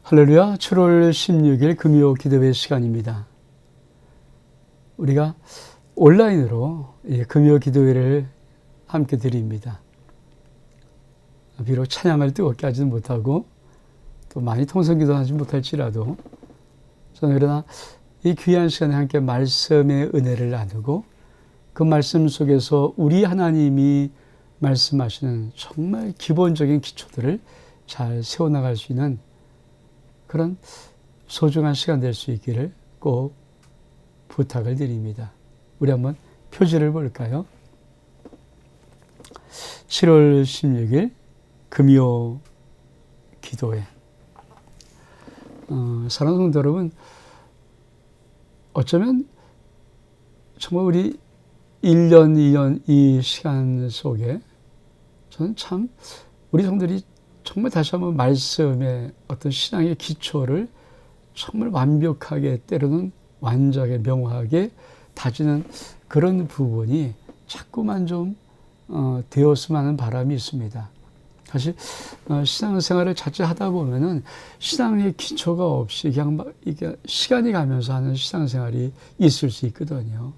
할렐루야, 7월 16일 금요 기도회 시간입니다. 우리가 온라인으로 금요 기도회를 함께 드립니다. 비록 찬양을 뜨겁게 하지는 못하고 또 많이 통성기도 하지 못할지라도 저는 그러나 이 귀한 시간에 함께 말씀의 은혜를 나누고 그 말씀 속에서 우리 하나님이 말씀하시는 정말 기본적인 기초들을 잘 세워나갈 수 있는 그런 소중한 시간 될 수 있기를 꼭 부탁을 드립니다. 우리 한번 표지를 볼까요? 7월 16일 금요 기도회. 사랑하는 성도 여러분, 어쩌면 정말 우리 1년, 2년 이 시간 속에 저는 참 우리 성들이 정말 다시 한번 말씀의 어떤 신앙의 기초를 정말 완벽하게 때로는 완전하게 명확하게 다지는 그런 부분이 자꾸만 좀 되었으면 하는 바람이 있습니다. 사실 신앙생활을 자칫 하다 보면은 신앙의 기초가 없이 그냥 막 이게 시간이 가면서 하는 신앙생활이 있을 수 있거든요.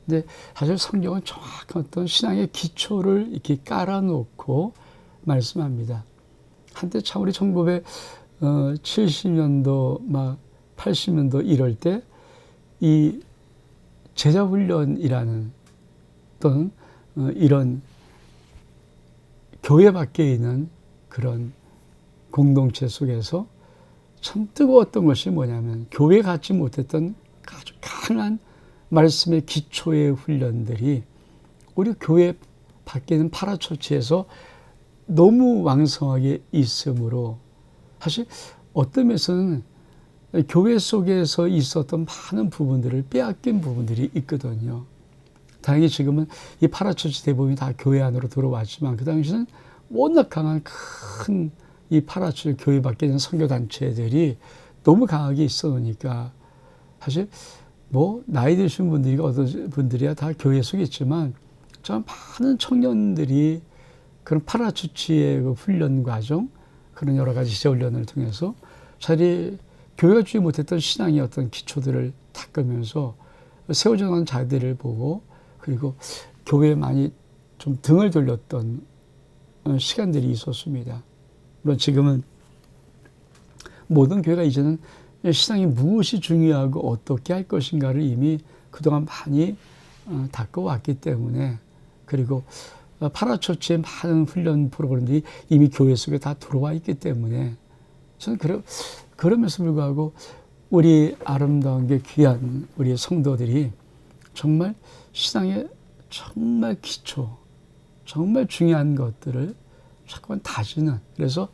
근데 사실 성경은 정확한 어떤 신앙의 기초를 이렇게 깔아놓고 말씀합니다. 한때 참 우리 1970년도 막 80년도 이럴 때 이 제자훈련이라는 또는 이런 교회 밖에 있는 그런 공동체 속에서 참 뜨거웠던 것이 뭐냐면 교회 갖지 못했던 아주 강한 말씀의 기초의 훈련들이 우리 교회 밖에 있는 파라처치에서 너무 왕성하게 있으므로 사실 어떤 면에서는 교회 속에서 있었던 많은 부분들을 빼앗긴 부분들이 있거든요. 다행히 지금은 이 파라처치 대부분이 다 교회 안으로 들어왔지만 그 당시는 워낙 강한 큰 이 파라처치 교회 밖에 있는 선교단체들이 너무 강하게 있어 놓으니까 사실 뭐 나이 드신 분들이 어떤 분들이야 다 교회 속에 있지만 참 많은 청년들이 그런 파라처치의 그 훈련 과정, 그런 여러 가지 재훈련을 통해서 자기 교회가 주지 못했던 신앙의 어떤 기초들을 닦으면서 세워져 나간 자들을 보고 그리고 교회에 많이 좀 등을 돌렸던 시간들이 있었습니다. 물론 지금은 모든 교회가 이제는 신앙이 무엇이 중요하고 어떻게 할 것인가를 이미 그동안 많이 닦아왔기 때문에 그리고 파라처치의 많은 훈련 프로그램들이 이미 교회 속에 다 들어와 있기 때문에 저는 그러면서 불구하고 우리 아름다운 게 귀한 우리 성도들이 정말 신앙의 정말 기초, 정말 중요한 것들을 자꾸만 다지는, 그래서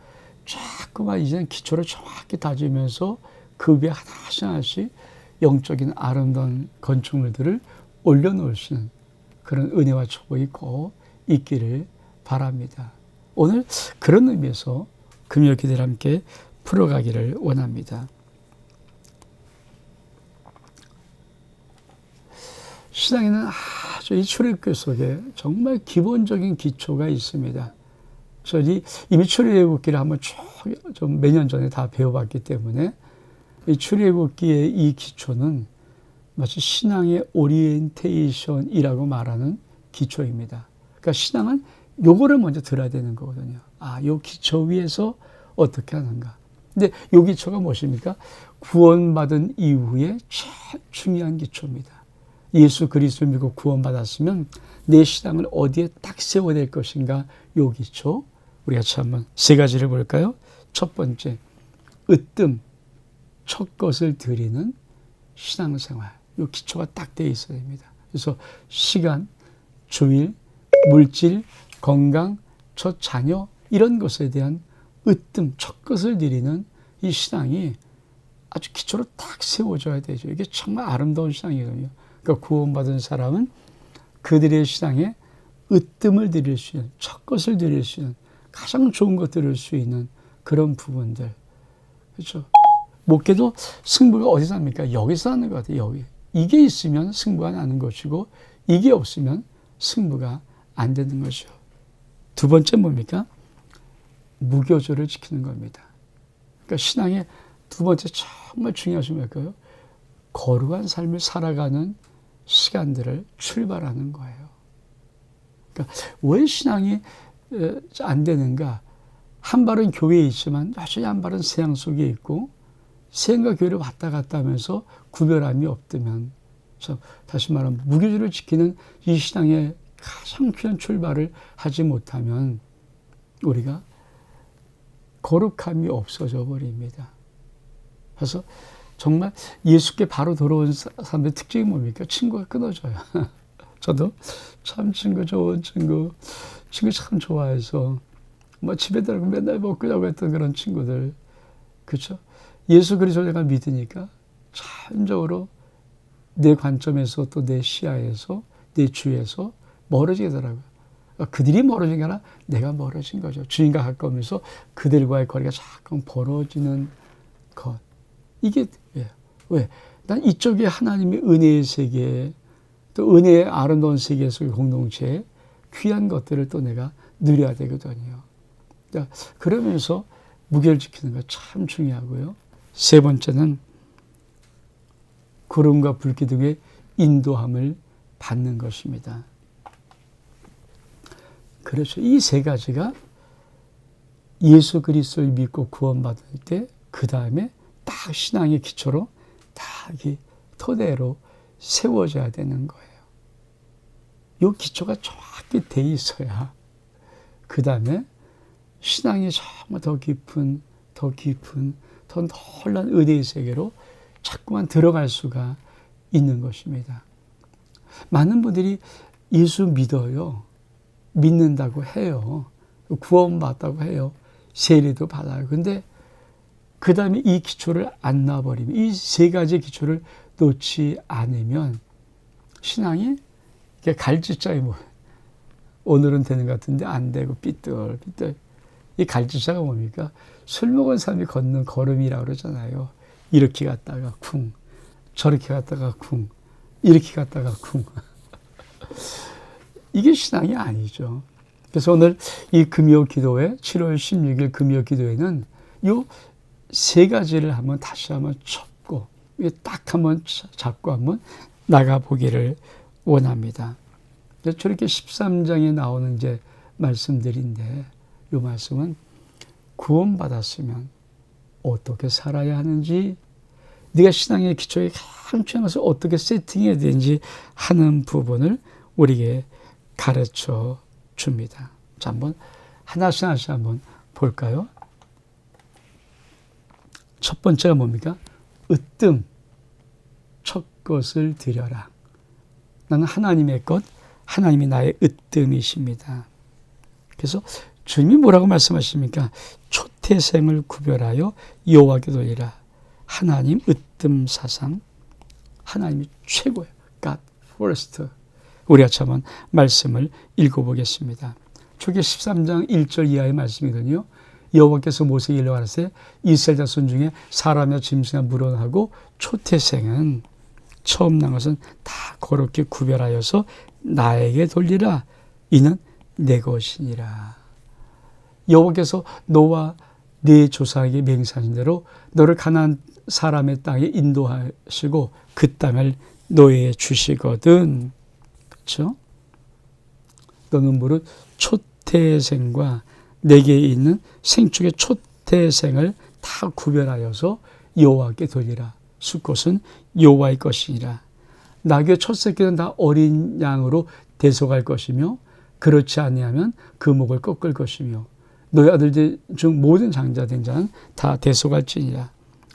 자꾸만 이제는 기초를 정확히 다지면서 그 위에 하나씩 하나씩 영적인 아름다운 건축물들을 올려놓으시는 그런 은혜와 축복이 꼭 있기를 바랍니다. 오늘 그런 의미에서 금요 기도를 함께 풀어가기를 원합니다. 신앙에는 아주 이 출애굽기 속에 정말 기본적인 기초가 있습니다. 저희 이미 출애굽기를 한번 좀 몇 년 전에 다 배워봤기 때문에 이 출애굽기의 이 기초는 마치 신앙의 오리엔테이션이라고 말하는 기초입니다. 그러니까 신앙은 요거를 먼저 들어야 되는 거거든요. 요 기초 위에서 어떻게 하는가. 근데 요 기초가 무엇입니까? 구원받은 이후에 제일 중요한 기초입니다. 예수 그리스도를 믿고 구원받았으면 내 신앙을 어디에 딱 세워야 될 것인가. 요 기초. 우리 같이 한번 세 가지를 볼까요? 첫 번째, 으뜸, 첫 것을 드리는 신앙생활. 요 기초가 딱 되어 있어야 됩니다. 그래서 시간, 주일, 물질, 건강, 첫 자녀 이런 것에 대한 으뜸, 첫 것을 드리는 이 신앙이 아주 기초로 딱 세워져야 되죠. 이게 정말 아름다운 신앙이거든요. 그러니까 구원받은 사람은 그들의 신앙에 으뜸을 드릴 수 있는, 첫 것을 드릴 수 있는, 가장 좋은 것 드릴 수 있는 그런 부분들. 그렇죠. 목회도 승부가 어디서 납니까? 여기서 나는 것 같아요. 여기. 이게 있으면 승부가 나는 것이고 이게 없으면 승부가 안 되는 것이죠. 두 번째 뭡니까? 무교절을 지키는 겁니다. 그러니까 그러니까 신앙의 두 번째 정말 중요한 것이 뭘까요? 거룩한 삶을 살아가는 시간들을 출발하는 거예요. 그러니까 왜 신앙이 안 되는가? 한 발은 교회에 있지만 여전히 한 발은 세상 속에 있고 세상과 교회를 왔다 갔다 하면서 구별함이 없다면, 다시 말하면 무교주를 지키는 이 신앙의 가장 귀한 출발을 하지 못하면 우리가 거룩함이 없어져 버립니다. 그래서 정말 예수께 바로 돌아온 사람의 특징이 뭡니까? 친구가 끊어져요. 저도 참 좋은 친구 참 좋아해서 뭐 집에 들어가고 맨날 먹고 자고 했던 그런 친구들, 그렇죠? 예수 그리스도를 내가 믿으니까 자연적으로 내 관점에서 또 내 시야에서 내 주위에서 멀어지더라고요. 그들이 멀어진 게 아니라 내가 멀어진 거죠. 주님과 가까우면서 그들과의 거리가 자꾸 벌어지는 것. 이게 왜? 난 이쪽에 하나님의 은혜의 세계, 또 은혜의 아름다운 세계 속의 공동체에 귀한 것들을 또 내가 누려야 되거든요. 그러면서 무게를 지키는 거 참 중요하고요. 세 번째는 구름과 불기둥의 인도함을 받는 것입니다. 그렇죠. 이 세 가지가 예수 그리스도를 믿고 구원받을 때 그 다음에 딱 신앙의 기초로 딱 이 토대로 세워져야 되는 거예요. 이 기초가 정확히 돼 있어야 그 다음에 신앙이 정말 더 깊은, 더 놀라운 은혜의 세계로 자꾸만 들어갈 수가 있는 것입니다. 많은 분들이 예수 믿어요. 믿는다고 해요. 구원받다고 해요. 세례도 받아요. 근데 그 다음에 이 기초를 안 놔버리면, 이 세 가지 기초를 놓지 않으면 신앙이 갈지자에 오늘은 되는 것 같은데 안 되고 삐뚤. 이 갈지자가 뭡니까? 술 먹은 사람이 걷는 걸음이라고 그러잖아요. 이렇게 갔다가 쿵, 저렇게 갔다가 쿵, 이렇게 갔다가 쿵. 이게 신앙이 아니죠. 그래서 오늘 이 금요 기도회, 7월 16일 금요 기도회는 이 세 가지를 다시 한번 접고, 딱 한번 잡고 한번 나가보기를 원합니다. 저렇게 13장에 나오는 이제 말씀들인데, 이 말씀은 구원받았으면 어떻게 살아야 하는지, 네가 신앙의 기초에 가장 중요한 것을 어떻게 세팅해야 되는지 하는 부분을 우리에게 가르쳐 줍니다. 자, 한번 하나씩 한번 볼까요? 첫 번째가 뭡니까? 으뜸, 첫 것을 드려라. 나는 하나님의 것, 하나님이 나의 으뜸이십니다. 그래서 주님이 뭐라고 말씀하십니까? 초태생을 구별하여 여호와께 돌리라. 하나님 으뜸 사상, 하나님이 최고예요. God first. 우리가 한번 말씀을 읽어보겠습니다. 초기 13장 1절 이하의 말씀이거든요. 여호와께서 모세에게 일러 가라사대 이스라엘 자손 중에 사람이나 짐승이나 물어나고 초태생은 처음 난 것은 다 거룩게 구별하여서 나에게 돌리라. 이는 내 것이니라. 여호와께서 너와 네 조상에게 맹세하신 대로 너를 가나안 사람의 땅에 인도하시고 그 땅을 너에게 주시거든. 그렇죠? 너는 무릇 초태생과 내게 있는 생축의 초태생을 다 구별하여서 여호와께 돌리라. 숫것은 여호와의 것이니라. 나귀의 첫 새끼는 다 어린 양으로 대속할 것이며 그렇지 아니하면 그 목을 꺾을 것이며 너희 아들들 중 모든 장자된 자는 다 대속할지니라.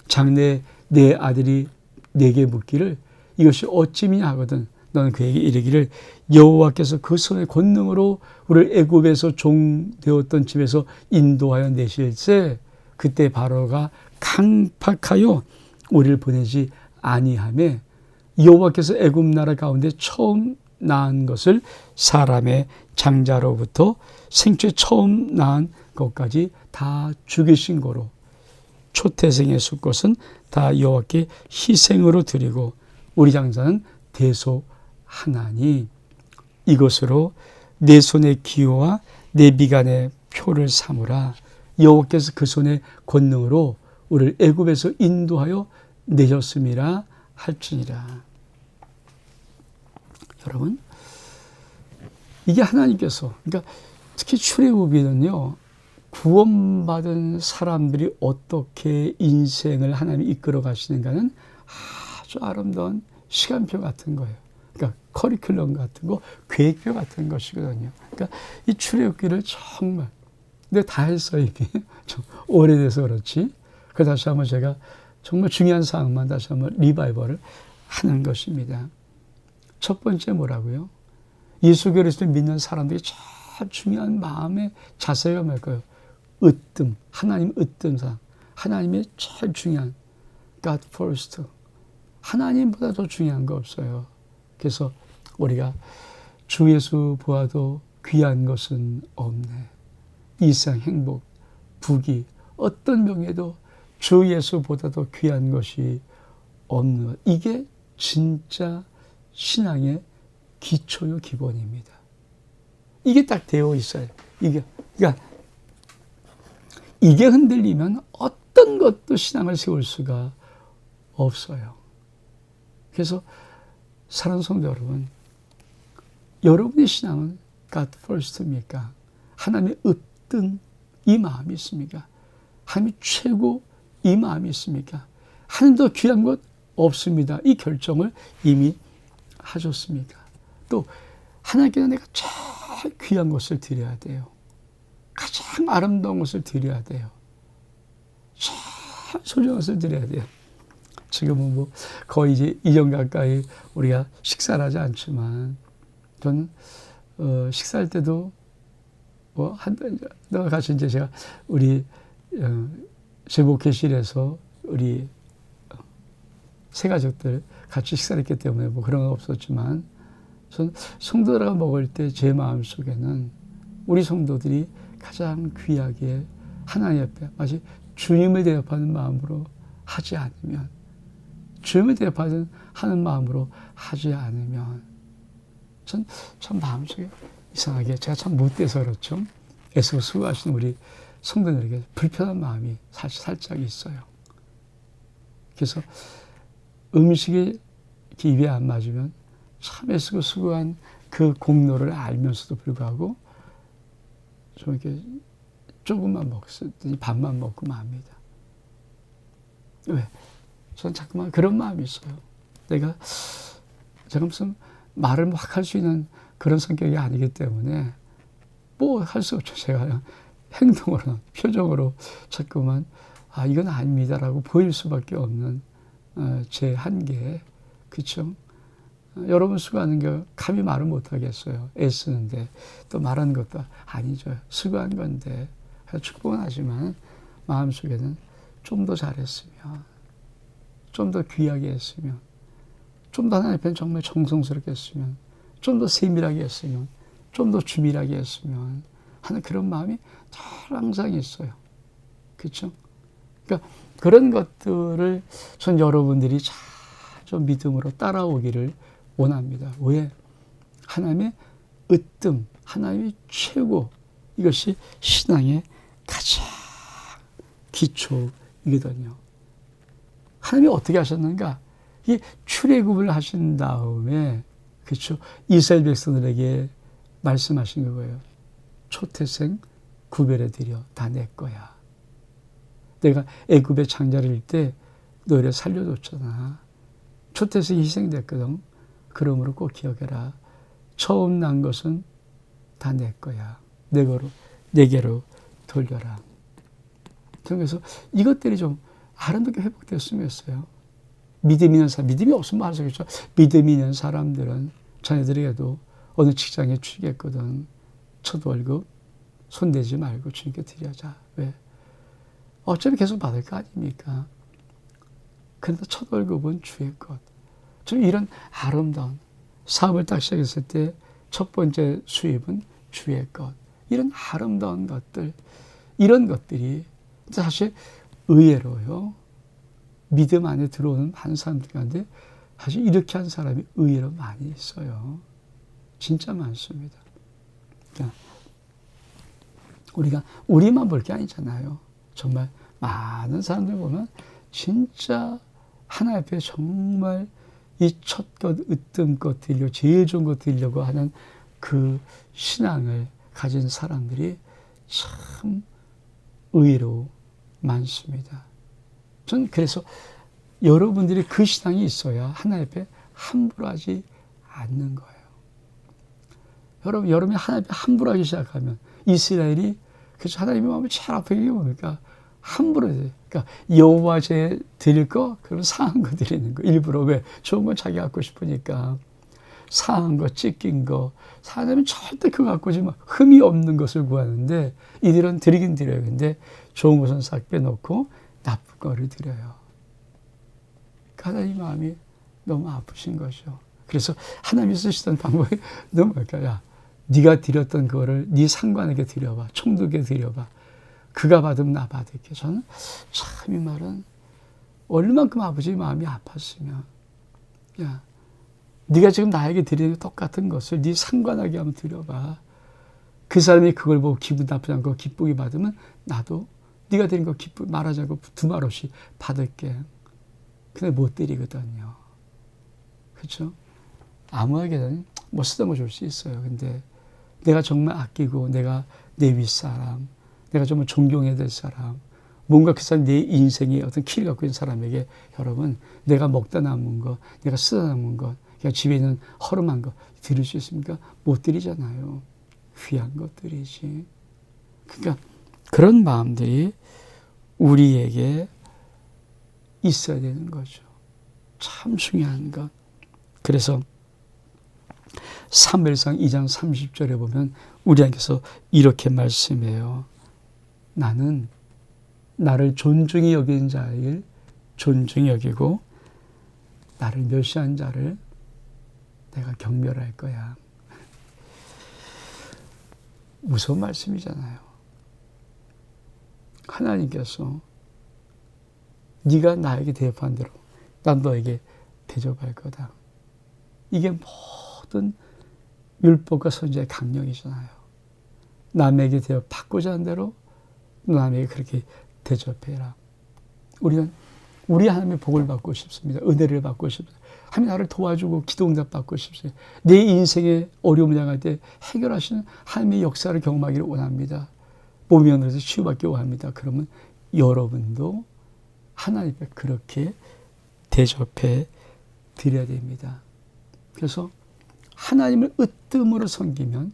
장래에 내 아들이 내게 묻기를 이것이 어찌미냐 하거든 너는 그에게 이르기를 여호와께서 그 손의 권능으로 우리를 애굽에서 종 되었던 집에서 인도하여 내실세 그때 바로가 강팍하여 우리를 보내지 아니하매 여호와께서 애굽 나라 가운데 처음 낳은 것을 사람의 장자로부터 생초에 처음 낳은 것까지 다 죽이신 거로 초태생의 숫것은 다 여호와께 희생으로 드리고 우리 장자는 대속하나니 이것으로 내 손의 기호와 내 미간의 표를 삼으라. 여호와께서 그 손의 권능으로 우리를 애굽에서 인도하여 내셨음이라 할지니라. 여러분, 이게 하나님께서, 그러니까 특히 출애굽기는요, 구원받은 사람들이 어떻게 인생을 하나님이 이끌어 가시는가는 아주 아름다운 시간표 같은 거예요. 그러니까 커리큘럼 같은 거, 계획표 같은 것이거든요. 그러니까 이 출애굽기를 정말, 근데 다 했어요, 이미. 좀 오래돼서 그렇지. 그 다시 한번 제가 정말 중요한 사항만 다시 한번 리바이벌을 하는 것입니다. 첫 번째 뭐라고요? 예수 그리스도를 믿는 사람들이 제일 중요한 마음의 자세가 뭘까요? 으뜸, 하나님 으뜸상, 하나님의 제일 중요한 God first. 하나님보다 더 중요한 거 없어요. 그래서 우리가 주 예수 보아도 귀한 것은 없네. 이상 행복, 부귀, 어떤 명예도 주 예수보다도 귀한 것이 없는 것. 이게 진짜 신앙의 기초요, 기본입니다. 이게 딱 되어 있어요. 그러니까 이게 흔들리면 어떤 것도 신앙을 세울 수가 없어요. 그래서 사랑하는 성도 여러분, 여러분의 신앙은 God first입니까? 하나님의 으뜸 이 마음이 있습니까? 하나님이 최고 이 마음이 있습니까? 하나님 더 귀한 것 없습니다. 이 결정을 이미 하셨습니까? 또 하나님께는 내가 제일 귀한 것을 드려야 돼요. 가장 아름다운 것을 드려야 돼요. 제일 소중한 것을 드려야 돼요. 지금은 뭐 거의 이제 2년 가까이 우리가 식사를 하지 않지만 저는 식사할 때도 뭐 같이 이제 제가 우리 제 목회실에서 우리 세 가족들 같이 식사를 했기 때문에 뭐 그런 건 없었지만 전 성도들과 먹을 때 제 마음속에는 우리 성도들이 가장 귀하게 하나님 앞에 마치 주님을 대접하는 마음으로 하지 않으면, 주님을 대접하는 마음으로 하지 않으면 전 참 마음속에 이상하게 제가 참 못돼서 그렇죠. 애쓰고 수고하시는 우리 성도들에게 불편한 마음이 사실 살짝 있어요. 그래서 음식이 입에 안 맞으면 참 애쓰고 수고한 그 공로를 알면서도 불구하고 좀 이렇게 조금만 먹었더니 밥만 먹고 맙니다. 왜? 전 자꾸만 그런 마음이 있어요. 제가 무슨 말을 확 할 수 있는 그런 성격이 아니기 때문에 뭐 할 수 없죠. 제가 행동으로, 표정으로 자꾸만 이건 아닙니다라고 보일 수밖에 없는 제 한계. 그렇죠? 여러분 수고하는 게 감히 말을 못하겠어요. 애쓰는데 또 말하는 것도 아니죠. 수고한 건데 축복은 하지만 마음속에는 좀 더 잘했으면, 좀 더 귀하게 했으면, 좀 더 하나님 앞에 정말 정성스럽게 했으면, 좀 더 세밀하게 했으면, 좀 더 주밀하게 했으면 하는 그런 마음이 늘 항상 있어요. 그렇죠? 그러니까 그런 것들을 전 여러분들이 잘 좀 믿음으로 따라오기를 원합니다. 왜? 하나님의 으뜸, 하나님의 최고, 이것이 신앙의 가장 기초이거든요. 하나님이 어떻게 하셨는가? 이 출애굽을 하신 다음에, 그렇죠? 이스라엘 백성들에게 말씀하신 거예요. 초태생 구별해 드려, 다 내 거야. 내가 애굽의 장자를 때 너희를 살려줬잖아. 초태생이 희생됐거든. 그러므로 꼭 기억해라. 처음 난 것은 다 내 거야. 내게로 돌려라. 그래서 이것들이 좀 아름답게 회복됐으면 했어요. 믿음이 있는 사람, 믿음이 없으면 말하겠죠. 믿음이 있는 사람들은 자녀들에게도 어느 직장에 취직했거든. 첫 월급 손대지 말고 주님께 드려자. 왜? 어차피 계속 받을 거 아닙니까? 그런데 첫 월급은 주의 것. 좀 이런 아름다운 사업을 딱 시작했을 때 첫 번째 수입은 주의 것. 이런 아름다운 것들, 이런 것들이 사실 의외로요. 믿음 안에 들어오는 많은 사람들 가운데 사실 이렇게 한 사람이 의외로 많이 있어요. 진짜 많습니다. 그러니까 우리가 우리만 볼 게 아니잖아요. 정말 많은 사람들 보면 진짜 하나님 앞에 정말 이 첫 것, 으뜸 것 드리려고, 제일 좋은 것 드리려고 하는 그 신앙을 가진 사람들이 참 의외로 많습니다. 전 그래서 여러분들이 그 신앙이 있어야 하나님 앞에 함부로 하지 않는 거예요. 여러분이 하나님 앞에 함부로 하기 시작하면 이스라엘이 그래서 하나님의 마음을 잘 아프게 게 뭡니까? 함부로 해요. 그러니까 여호와 제 드릴 거 그러면 상한 거 드리는 거. 일부러 왜? 좋은 건 자기 갖고 싶으니까. 상한 거, 찢긴 거. 하나님은 절대 그거 갖고 지금 흠이 없는 것을 구하는데 이들은 드리긴 드려요. 근데 좋은 것은 싹 빼놓고 나쁜 거를 드려요. 하나님 마음이 너무 아프신 거죠. 그래서 하나님이 쓰시던 방법이 너무 뭘까요? 야, 네가 드렸던 그거를 네 상관에게 드려봐. 총독에게 드려봐. 그가 받으면 나 받을게. 저는 참 이 말은 얼마만큼 아버지 마음이 아팠으면 야, 네가 지금 나에게 드리는 똑같은 것을 네 상관에게 한번 드려봐. 그 사람이 그걸 보고 기분 나쁘지 않고 기쁘게 받으면 나도 네가 드린 거 말하지 않고 두 말 없이 받을게. 근데 못 드리거든요. 그렇죠? 아무에게는 뭐 쓰던 거 줄 수 있어요. 근데 내가 정말 아끼고 내가 내 윗사람, 내가 정말 존경해야 될 사람, 뭔가 그 사람 내 인생에 어떤 키를 갖고 있는 사람에게 여러분 내가 먹다 남은 것, 내가 쓰다 남은 것, 그냥 집에 있는 허름한 것 드릴 수 있습니까? 못 드리잖아요. 귀한 것들이지. 그러니까 그런 마음들이 우리에게 있어야 되는 거죠. 참 중요한 것. 그래서 사무엘상 2장 30절에 보면 우리에게서 이렇게 말씀해요. 나는 나를 존중히 여기는 자를 존중히 여기고 나를 멸시한 자를 내가 경멸할 거야. 무서운 말씀이잖아요. 하나님께서 네가 나에게 대접한 대로 난 너에게 대접할 거다. 이게 모든 율법과 선지자의 강령이잖아요. 남에게 대접받고자 하는 대로 남에게 그렇게 대접해라. 우리는 우리 하나님의 복을 받고 싶습니다. 은혜를 받고 싶습니다. 하나님 나를 도와주고 기도응답 받고 싶습니다. 내 인생의 어려움을 당할 때 해결하시는 하나님의 역사를 경험하기를 원합니다. 몸이 어느새 치유받기 원합니다. 그러면 여러분도 하나님 앞에 그렇게 대접해 드려야 됩니다. 그래서 하나님을 으뜸으로 섬기면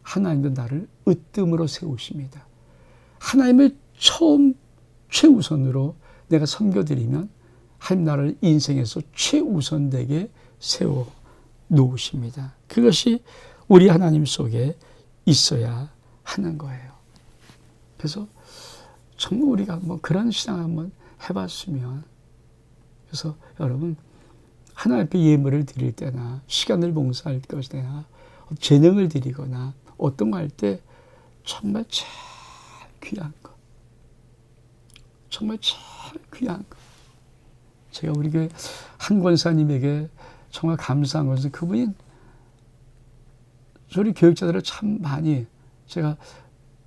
하나님도 나를 으뜸으로 세우십니다. 하나님을 처음 최우선으로 내가 섬겨드리면 하나님 나를 인생에서 최우선되게 세워 놓으십니다. 그것이 우리 하나님 속에 있어야 하는 거예요. 그래서 정말 우리가 한번 그런 신앙을 한번 해봤으면, 그래서 여러분 하나님 앞에 예물을 드릴 때나 시간을 봉사할 것이나 재능을 드리거나 어떤 거 할 때 정말 참 귀한 거, 정말 참 귀한 거. 제가 우리 교회 한 권사님에게 정말 감사한 것은 그분이 우리 교육자들을 참 많이, 제가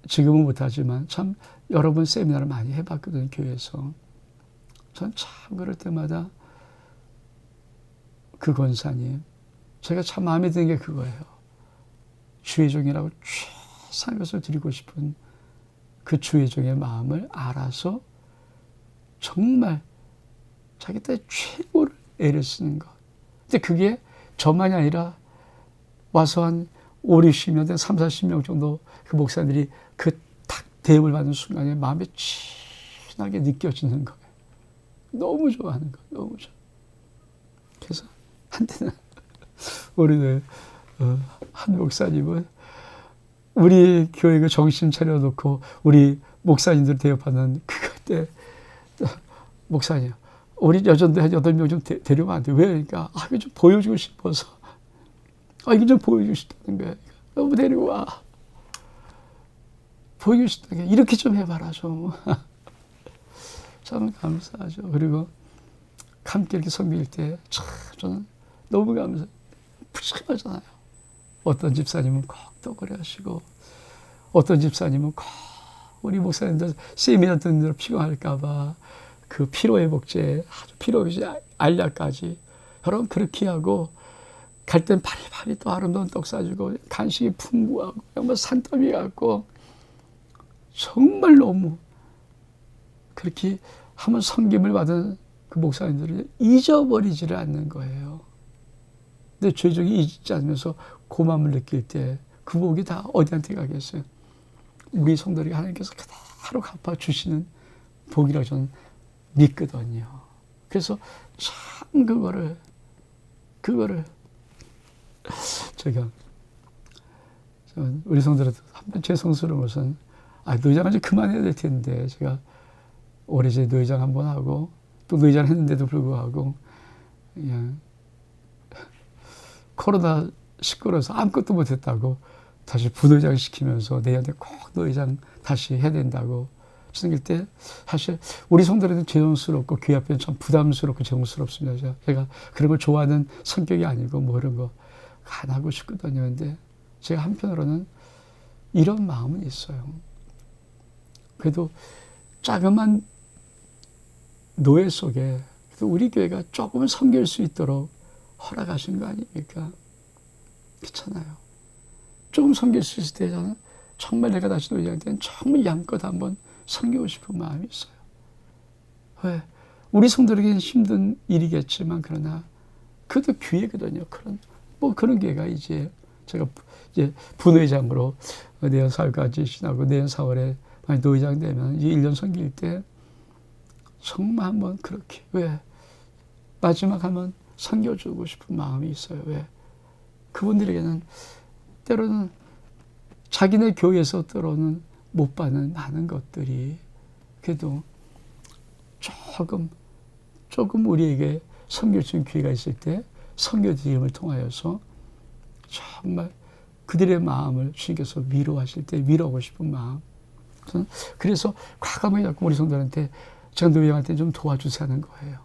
지금은 못하지만 참 여러 번 세미나를 많이 해봤거든요, 교회에서. 전 참 그럴 때마다 그 권사님, 제가 참 마음에 드는 게 그거예요. 주의 종이라고 최선의 것을 드리고 싶은 그 주의 종의 마음을 알아서 정말 자기 때 최고를 애를 쓰는 것. 근데 그게 저만이 아니라 와서 한 5, 60명 된 3, 40명 정도 그 목사들이 그 탁 대접을 받는 순간에 마음에 진하게 느껴지는 거예요. 너무 좋아하는 거예요. 너무 좋아. 그래서 한때는 우리 한 목사님은 우리 교회가 정신 차려놓고 우리 목사님들 대접하는 그때 목사님, 우리 여전도 한 8명 좀 데려오면 안 돼. 왜? 그러니까 이거 좀 보여주고 싶어서. 이거 좀 보여주고 싶다는 거야. 너무 데리고 와. 보여주고 싶다는 거야. 이렇게 좀 해봐라 좀. 참 감사하죠. 그리고 함께 이렇게 섬길 때 참 저는 너무 감사해요. 푸짐하잖아요. 어떤 집사님은 꼭 떡을 하시고 어떤 집사님은 꼭 우리 목사님들 세미나 듣는 대로 피곤할까봐 그 피로회복제, 아주 피로회복제 알약까지 여러분 그렇게 하고 갈 땐 파리파리 또 아름다운 떡 싸주고 간식이 풍부하고 뭐 산더미 같고 정말 너무 그렇게 한번 섬김을 받은 그 목사님들을 잊어버리지를 않는 거예요. 근데 죄적이 잊지 않으면서 고마움을 느낄 때 그 복이 다 어디한테 가겠어요? 우리 성도들이 하나님께서 그대로 갚아주시는 복이라고 저는 믿거든요. 그래서 참 그거를 제가 우리 성도들한테 한번 죄송스러운 것은 노회장은 이제 그만해야 될 텐데 제가 올해 제 노회장 한번 하고 또 노회장 했는데도 불구하고 그냥 코로나 19로서 아무것도 못했다고 다시 부노회장 시키면서 내한테 꼭 노회장 다시 해야 된다고 생길 때 사실 우리 성도들은 죄송스럽고 교회 앞에는 참 부담스럽고 죄송스럽습니다. 제가 그런 걸 좋아하는 성격이 아니고 뭐 이런 거 안 하고 싶거든요. 근데 제가 한편으로는 이런 마음은 있어요. 그래도 자그만 노예 속에 우리 교회가 조금은 섬길 수 있도록 허락하신 거 아닙니까? 그렇잖아요. 조금 섬길 수 있을 때 저는 정말 내가 다시 노예할 때는 정말 양껏 한번 섬기고 싶은 마음이 있어요. 왜? 우리 성도에게는 힘든 일이겠지만 그러나 그것도 기회거든요. 그런 기회가 이제 제가 이제 부노회장으로 내년 4월까지 지나고 내년 4월에 만약 노회장 되면 이제 1년 섬길 때 정말 한번 그렇게 왜? 마지막 한번 섬겨주고 싶은 마음이 있어요. 왜? 그분들에게는 때로는 자기네 교회에서 때로는 못 받는 많은 것들이 그래도 조금 우리에게 섬길 수 있는 기회가 있을 때 섬겨드림을 통하여서 정말 그들의 마음을 주님께서 위로하실 때 위로하고 싶은 마음. 그래서 과감하게 자꾸 우리 성도들한테 제가 노예한테 좀 도와주세요 하는 거예요.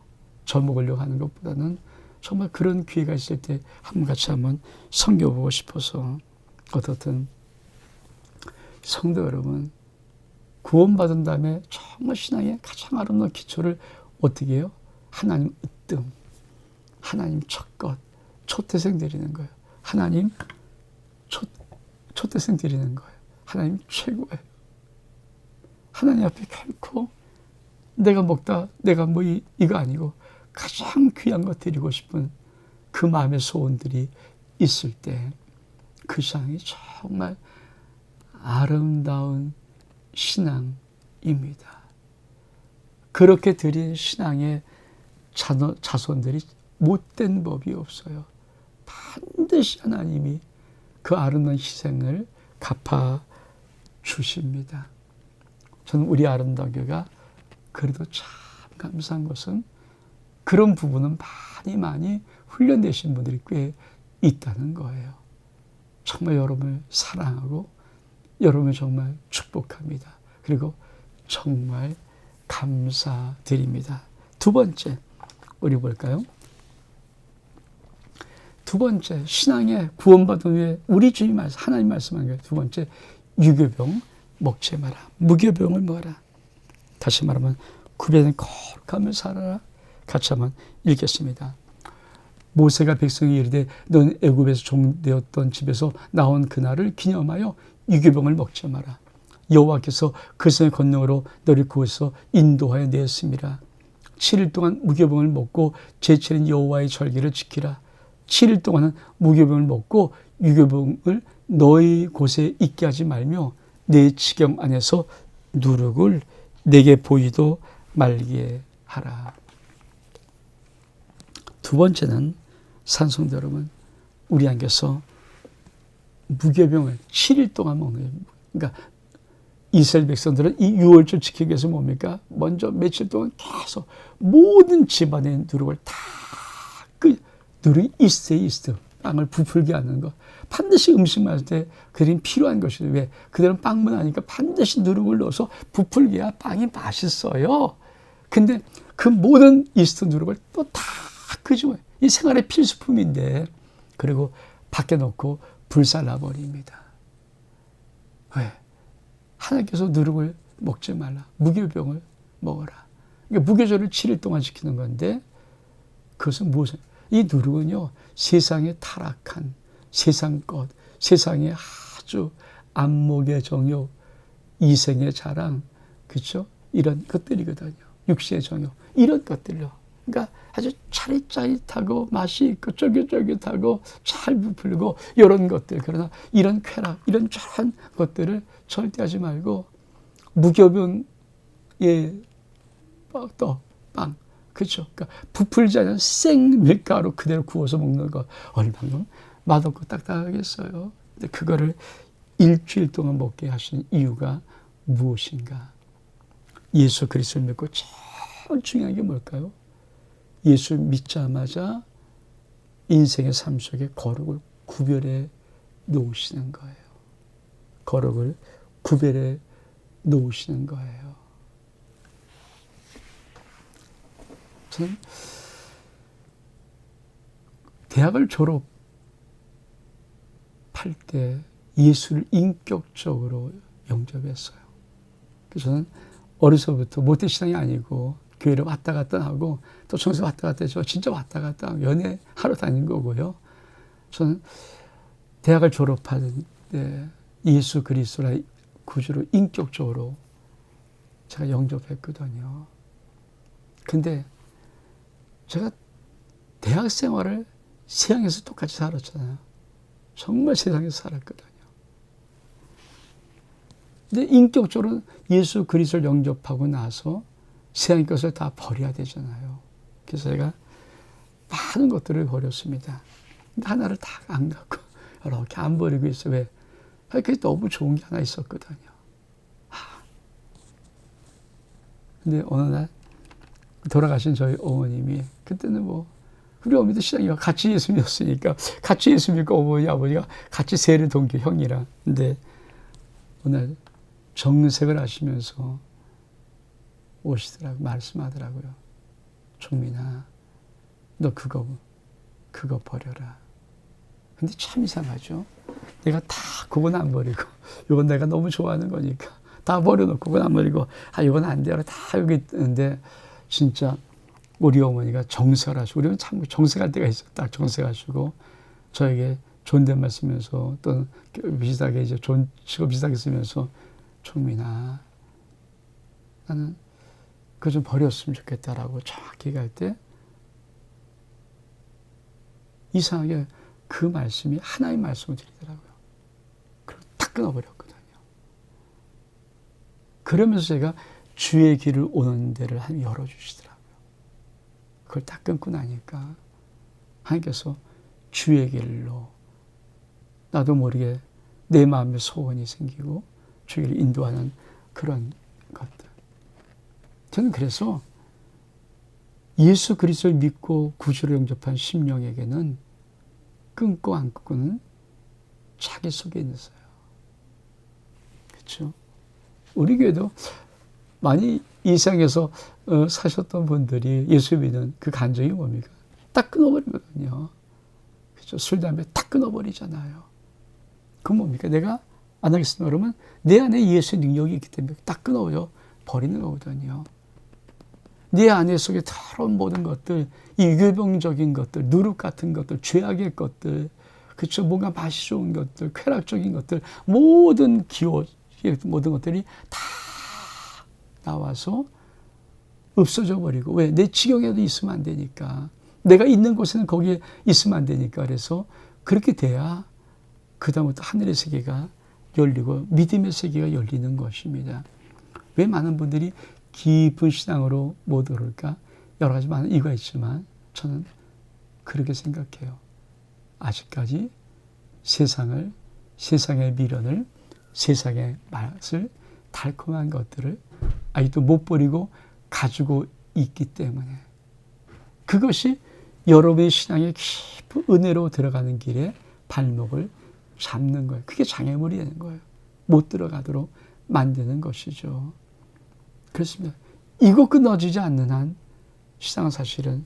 절 먹으려고 하는 것보다는 정말 그런 기회가 있을 때 같이 한번 섬겨보고 싶어서 어떻든 성도 여러분 구원받은 다음에 정말 신앙의 가장 아름다운 기초를 어떻게 해요? 하나님 으뜸, 하나님 첫것, 초태생 드리는 거예요. 하나님 초태생 드리는 거예요. 하나님 최고예요. 하나님 앞에 결코 내가 먹다 내가 뭐 이거 아니고 가장 귀한 것 드리고 싶은 그 마음의 소원들이 있을 때 그 신앙이 정말 아름다운 신앙입니다. 그렇게 드린 신앙의 자손들이 못된 법이 없어요. 반드시 하나님이 그 아름다운 희생을 갚아 주십니다. 저는 우리 아름다운 교회가 그래도 참 감사한 것은 그런 부분은 많이 훈련되신 분들이 꽤 있다는 거예요. 정말 여러분을 사랑하고 여러분을 정말 축복합니다. 그리고 정말 감사드립니다. 두 번째, 우리 볼까요? 두 번째, 신앙에 구원받은 후에 우리 주님 말씀, 하나님 말씀한 거예요. 두 번째, 유교병 먹지 마라. 무교병을 먹어라. 다시 말하면 구별된 거룩함을 살아라. 같이 한번 읽겠습니다. 모세가 백성이 이르되 넌 애굽에서 종되었던 집에서 나온 그날을 기념하여 유교병을 먹지 마라. 여호와께서 그 성의 권능으로 너를 구해서 인도하여 내었습니다. 7일 동안 무교병을 먹고 제7인 여호와의 절기를 지키라. 7일 동안은 무교병을 먹고 유교병을 너희 곳에 있게 하지 말며 내 지경 안에서 누룩을 내게 보이도 말게 하라. 두 번째는 산성도 여러분, 우리 안에서 무교병을 7일 동안 먹는 거예요. 그러니까 이스라엘 백성들은 이 유월절 지키기 위해서 뭡니까? 먼저 며칠 동안 계속 모든 집안의 누룩을 다 누룩이 이스트 빵을 부풀게 하는 거. 반드시 음식 만들 때 그들이 필요한 것이죠. 왜? 그들은 빵만 하니까 반드시 누룩을 넣어서 부풀게야 빵이 맛있어요. 근데 그 모든 이스트 누룩을 또 다 끄집어요. 이 생활의 필수품인데 그리고 밖에 놓고 불살라버립니다. 왜? 하나님께서 누룩을 먹지 말라. 무교병을 먹어라. 그러니까 무교절을 7일 동안 지키는 건데 그것은 무엇이냐. 이 누룩은요, 세상의 타락한 세상 것, 세상의 아주 안목의 정욕, 이생의 자랑, 그렇죠? 이런 것들이거든요. 육신의 정욕, 이런 것들요. 그러니까 아주 짜릿짜릿하고 맛이 있고 쫄깃쫄깃하고 잘 부풀고 이런 것들. 그러나 이런 쾌락, 이런 쫙한 것들을 절대 하지 말고 무교병의 떡, 빵, 그렇죠? 그러니까 부풀지 않은 생 밀가루 그대로 구워서 먹는 거 얼마나 맛없고 딱딱하겠어요. 근데 그거를 일주일 동안 먹게 하신 이유가 무엇인가? 예수 그리스도를 믿고 제일 중요한 게 뭘까요? 예수 믿자마자 인생의 삶 속에 거룩을 구별해 놓으시는 거예요. 거룩을 구별해 놓으시는 거예요. 저는 대학을 졸업할 때 예수를 인격적으로 영접했어요. 그래서 저는 어려서부터 모태신앙이 아니고 교회를 왔다 갔다 하고 또 청소 왔다 갔다 해서 진짜 왔다 갔다 하고 연애하러 다닌 거고요. 저는 대학을 졸업할 때 예수 그리스도라 구주로 인격적으로 제가 영접했거든요. 근데 제가 대학 생활을 세상에서 똑같이 살았잖아요. 정말 세상에서 살았거든요. 근데 인격적으로 예수 그리스도를 영접하고 나서 세상의 것을 다 버려야 되잖아요. 그래서 제가 많은 것들을 버렸습니다. 근데 하나를 다 안 갖고 이렇게 안 버리고 있어요. 왜? 그게 너무 좋은 게 하나 있었거든요. 근데 어느 날 돌아가신 저희 어머님이 그때는 뭐 우리 어머니도 신앙이가 같이 예수 믿었으니까 같이 예수 믿고 어머니 아버지가 같이 세례 동교 형이라. 근데 오늘 정색을 하시면서 오시더라고 말씀하더라고요. 종민아, 너 그거 버려라. 근데 참 이상하죠. 내가 다 그건 안 버리고 이건 내가 너무 좋아하는 거니까 다 버려놓고 그건 안 버리고 이건 안 돼요. 다 여기 있는데 진짜 우리 어머니가 정색하시고 우리는 참 정색할 때가 있어요. 딱 정색하시고 저에게 존댓말 쓰면서 또 비슷하게 이제 직업 비슷하게 쓰면서 종민아, 나는 그거 좀 버렸으면 좋겠다라고 정확히 얘기할 때 이상하게 그 말씀이 하나의 말씀을 드리더라고요. 그리고 딱 끊어버렸거든요. 그러면서 제가 주의 길을 오는 데를 열어주시더라고요. 그걸 딱 끊고 나니까 하나님께서 주의 길로 나도 모르게 내 마음에 소원이 생기고 주의 길을 인도하는 그런 것들. 저는 그래서 예수 그리스도를 믿고 구주로 영접한 심령에게는 끊고 안 끊고는 자기 속에 있어요. 그렇죠? 우리 교회도 많이 이 세상에서 사셨던 분들이 예수 믿는 그 간증이 뭡니까? 딱 끊어버리거든요. 그렇죠? 술, 담배 딱 끊어버리잖아요. 그건 뭡니까? 내가 안 하겠습니다. 그러면 내 안에 예수의 능력이 있기 때문에 딱 끊어버려 버리는 거거든요. 내 안에 속에 더러운 모든 것들, 이 유교병적인 것들, 누룩 같은 것들, 죄악의 것들, 그렇죠? 뭔가 맛이 좋은 것들, 쾌락적인 것들, 모든 기호, 모든 것들이 다 나와서 없어져 버리고, 왜? 내 지경에도 있으면 안 되니까. 내가 있는 곳에는 거기에 있으면 안 되니까. 그래서 그렇게 돼야 그다음부터 하늘의 세계가 열리고 믿음의 세계가 열리는 것입니다. 왜 많은 분들이 깊은 신앙으로 못 오를까? 여러 가지 많은 이유가 있지만 저는 그렇게 생각해요. 아직까지 세상의 미련을, 세상의 맛을, 달콤한 것들을 아직도 못 버리고 가지고 있기 때문에 그것이 여러분의 신앙의 깊은 은혜로 들어가는 길에 발목을 잡는 거예요. 그게 장애물이 되는 거예요. 못 들어가도록 만드는 것이죠. 그렇습니다. 이거 끊어지지 않는 한 신앙은 사실은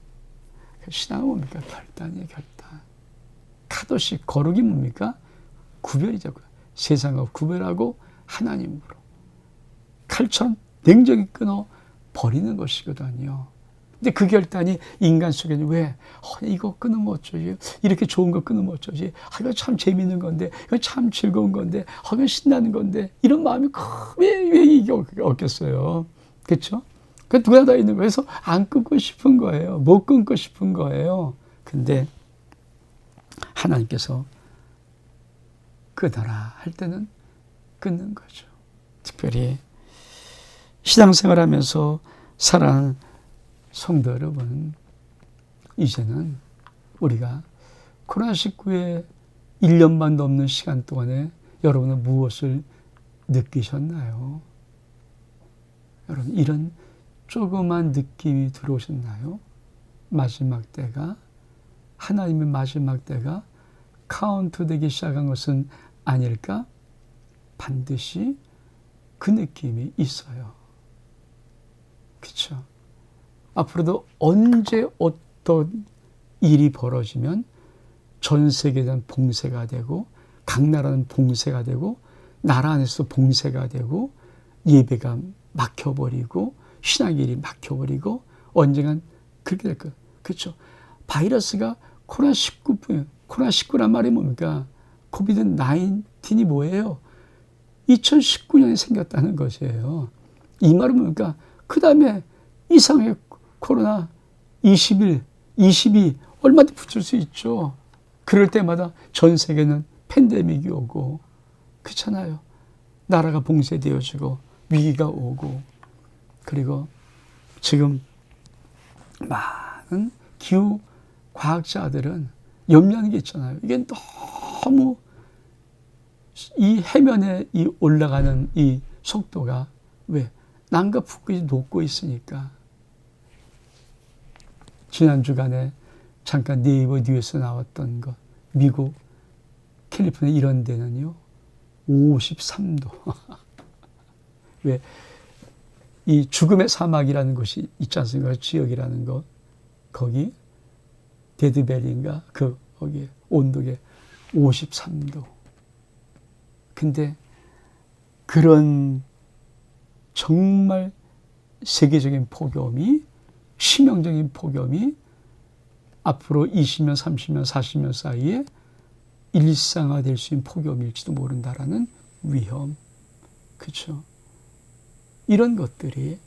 신앙은 뭡니까? 결단이에요. 결단. 카도시 거룩이 뭡니까? 구별이죠. 세상과 구별하고 하나님으로 칼처럼 냉정히 끊어 버리는 것이거든요. 근데 그 결단이 인간 속에는 왜 이거 끊으면 어쩌지? 이렇게 좋은 거 끊으면 어쩌지? 이거 참 재밌는 건데, 이거 참 즐거운 건데, 이거 신나는 건데, 이런 마음이 왜 이게 없겠어요? 그렇죠? 그 누구나 다 있는 거에서 안 끊고 싶은 거예요. 못 끊고 싶은 거예요. 근데 하나님께서 끊어라 할 때는 끊는 거죠. 특별히 신앙생활하면서 사랑하는 성도 여러분, 이제는 우리가 코로나19에 1년 반 넘는 시간 동안에 여러분은 무엇을 느끼셨나요? 여러분, 이런 조그만 느낌이 들어오셨나요? 마지막 때가, 하나님의 마지막 때가 카운트되기 시작한 것은 아닐까? 반드시 그 느낌이 있어요. 그렇죠? 앞으로도 언제 어떤 일이 벌어지면 전 세계에 대한 봉쇄가 되고, 각 나라는 봉쇄가 되고, 나라 안에서 봉쇄가 되고, 예배가 막혀버리고, 신앙일이 막혀버리고, 언젠간 그렇게 될 거예요. 그렇죠? 바이러스가 코로나19란 말이 뭡니까? 코비드-19이 뭐예요? 2019년에 생겼다는 것이에요. 이 말은 뭡니까? 그 다음에 이상의 코로나 21, 22 얼마든지 붙을 수 있죠. 그럴 때마다 전 세계는 팬데믹이 오고, 그렇잖아요. 나라가 봉쇄되어지고 위기가 오고, 그리고 지금 많은 기후 과학자들은 염려하는 게 있잖아요. 이게 너무 이 해면에 이 올라가는 이 속도가 왜? 남과 북극이 높고 있으니까. 지난 주간에 잠깐 네이버 뉴스에 나왔던 것, 미국 캘리포니아 이런 데는요 53도. 왜? 이 죽음의 사막이라는 곳이 있지 않습니까? 지역이라는 것, 거기 데드밸리인가 거기에 온도계 53도. 근데 그런 정말 세계적인 폭염이, 치명적인 폭염이 앞으로 20년, 30년, 40년 사이에 일상화될 수 있는 폭염일지도 모른다라는 위험. 그렇죠? 이런 것들이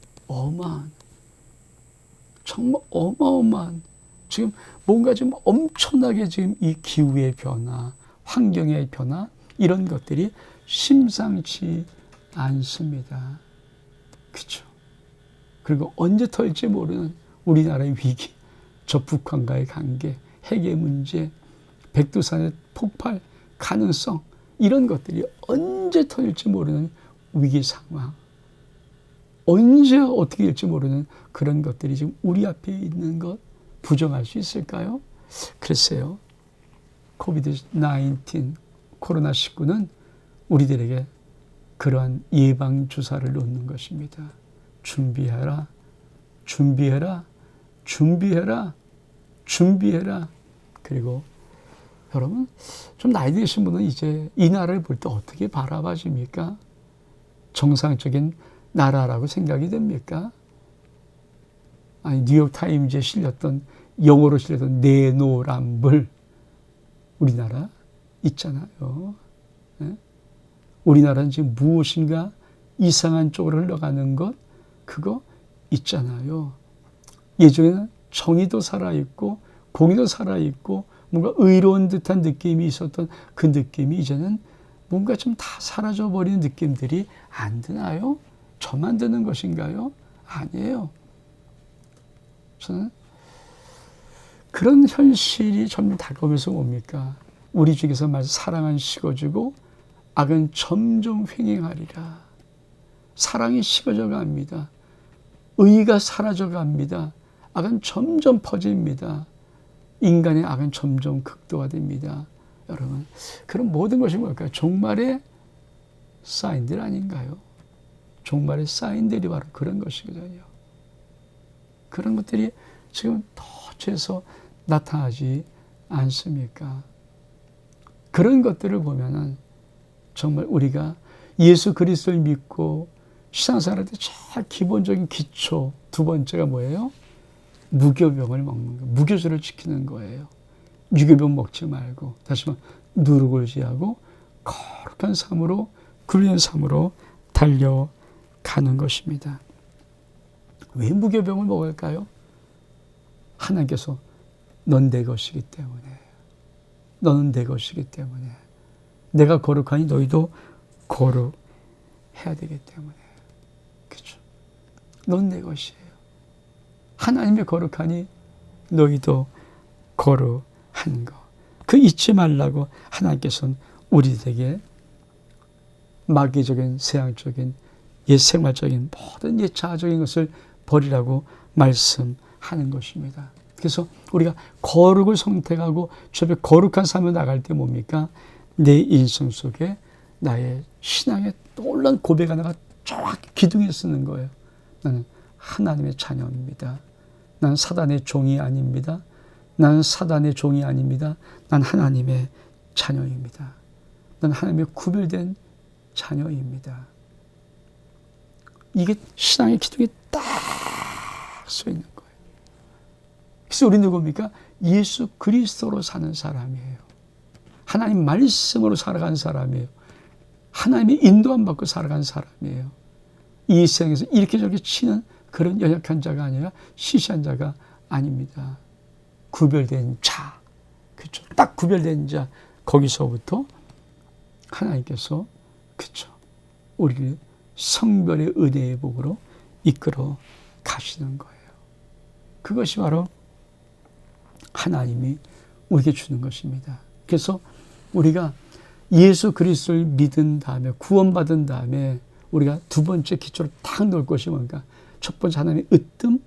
정말 어마어마한, 지금 뭔가 좀 엄청나게 지금 이 기후의 변화, 환경의 변화, 이런 것들이 심상치 않습니다. 그렇죠? 그리고 언제 터질지 모르는 우리나라의 위기, 저 북한과의 관계, 핵의 문제, 백두산의 폭발 가능성, 이런 것들이 언제 터질지 모르는 위기 상황, 언제 어떻게 될지 모르는 그런 것들이 지금 우리 앞에 있는 것 부정할 수 있을까요? 글쎄요. 코비드-19, 코로나19는 우리들에게 그러한 예방주사를 놓는 것입니다. 준비해라, 준비해라, 준비해라, 준비해라. 그리고 여러분, 좀 나이 드신 분은 이제 이 나라를 볼 때 어떻게 바라봐집니까? 정상적인 나라라고 생각이 됩니까? 아니, 뉴욕타임즈에 실렸던, 영어로 실렸던 내노란불, 우리나라 있잖아요. 네? 우리나라는 지금 무엇인가 이상한 쪽으로 흘러가는 것, 그거 있잖아요. 예전에는 정의도 살아있고 공의도 살아있고 뭔가 의로운 듯한 느낌이 있었던 그 느낌이 이제는 뭔가 좀 다 사라져버리는 느낌들이 안 드나요? 저만 드는 것인가요? 아니에요. 저는 그런 현실이 점점 다가오면서 뭡니까? 우리 중에서 말 사랑은 식어지고 악은 점점 횡행하리라. 사랑이 식어져 갑니다. 의가 사라져 갑니다. 악은 점점 퍼집니다. 인간의 악은 점점 극도화됩니다. 여러분, 그런 모든 것이 뭘까요? 종말의 사인들 아닌가요? 종말의 사인들이 바로 그런 것이거든요. 그런 것들이 지금 도처에서 나타나지 않습니까? 그런 것들을 보면은 정말 우리가 예수 그리스도를 믿고 신앙생활 할 때 제일 기본적인 기초 두 번째가 뭐예요? 무교병을 먹는 거, 무교절을 지키는 거예요. 유교병 먹지 말고 다시 말해 누룩을 제하고 거룩한 삶으로 굴리는 삶으로 달려가는 것입니다. 왜 무교병을 먹을까요? 하나님께서 넌 내 것이기 때문에, 너는 내 것이기 때문에, 내가 거룩하니 너희도 거룩해야 되기 때문에. 그렇죠? 넌 내 것이에요. 하나님이 거룩하니 너희도 거룩한 거. 그 잊지 말라고 하나님께서는 우리에게 마귀적인, 세상적인, 옛 생활적인 모든 옛 자아적인 것을 버리라고 말씀하는 것입니다. 그래서 우리가 거룩을 선택하고 주 앞에 거룩한 삶을 나갈 때 뭡니까? 내 인생 속에 나의 신앙의 놀라운 고백 하나가 정확히 기둥에 쓰는 거예요. 나는 하나님의 자녀입니다. 나는 사단의 종이 아닙니다. 나는 사단의 종이 아닙니다. 난 하나님의 자녀입니다. 난 하나님의 구별된 자녀입니다. 이게 신앙의 기둥에 딱 서 있는 거예요. 그래서 우리 누굽니까? 예수 그리스도로 사는 사람이에요. 하나님 말씀으로 살아간 사람이에요. 하나님의 인도함 받고 살아간 사람이에요. 이 세상에서 이렇게 저렇게 치는 그런 연약한 자가 아니라 시시한 자가 아닙니다. 구별된 자, 그렇죠? 딱 구별된 자, 거기서부터 하나님께서 그렇죠? 우리를 성별의 은혜의 복으로 이끌어 가시는 거예요. 그것이 바로 하나님이 우리에게 주는 것입니다. 그래서 우리가 예수 그리스도를 믿은 다음에 구원받은 다음에 우리가 두 번째 기초로 딱 놓을 것이 뭔가? 첫 번째 하나님의 으뜸,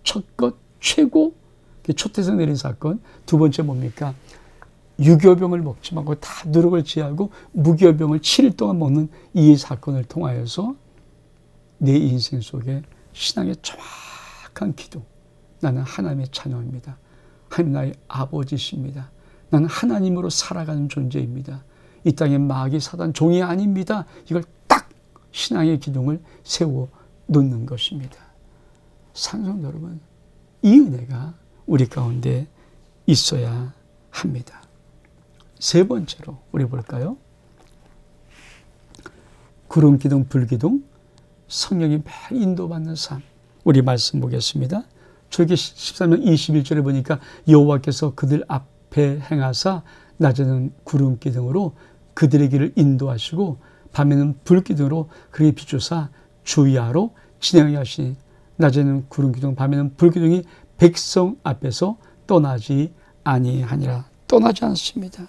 첫 것, 최고, 초태에서 내린 사건. 두 번째 뭡니까? 유교병을 먹지 말고 다 누룩을 제하고 무교병을 7일 동안 먹는 이 사건을 통하여서 내 인생 속에 신앙의 정확한 기둥. 나는 하나님의 자녀입니다. 하나님 나의 아버지십니다. 나는 하나님으로 살아가는 존재입니다. 이 땅의 마귀 사단 종이 아닙니다. 이걸 딱 신앙의 기둥을 세워 놓는 것입니다. 사랑하는 여러분, 이 은혜가 우리 가운데 있어야 합니다. 세 번째로 우리 볼까요? 구름 기둥, 불 기둥, 성령이 매일 인도받는 삶. 우리 말씀 보겠습니다. 출애굽기 13장 21절에 보니까 여호와께서 그들 앞에 행하사 낮에는 구름 기둥으로 그들의 길을 인도하시고 밤에는 불 기둥으로 그에게 비추사 주야로 진행하게 하시니 낮에는 구름 기둥, 밤에는 불 기둥이 백성 앞에서 떠나지 아니하니라. 떠나지 않습니다.